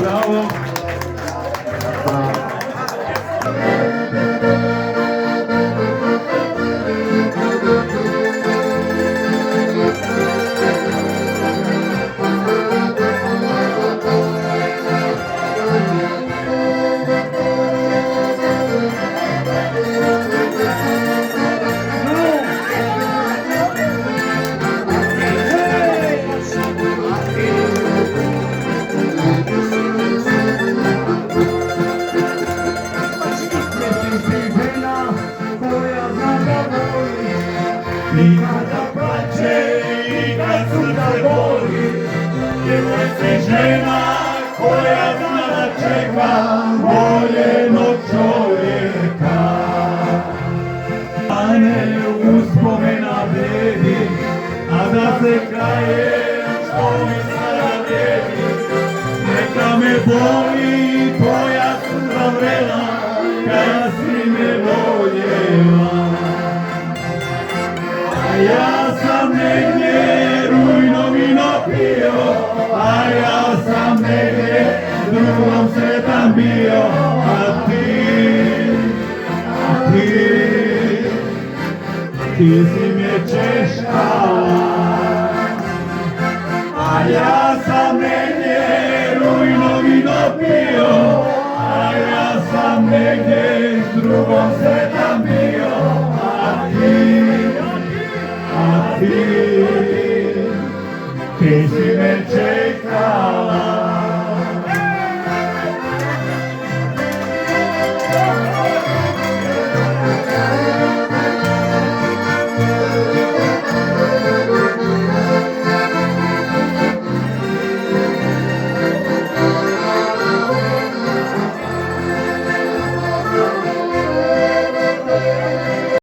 Bravo. I kada plače i kad srce boli, djevojce žena koja zna da čeka voljenog čovjeka. A ne uspomena vredi, a da se kraje što mi sada vredi. Neka me boli tvoja suza vrela, kada si me voljela. Ja sam negdje rujno vino pio, a ja sam negdje drugom sretan bio, a ti si me češkala. A ja sam negdje rujno vino pio, a ja sam negdje drugom sretan bio, a ti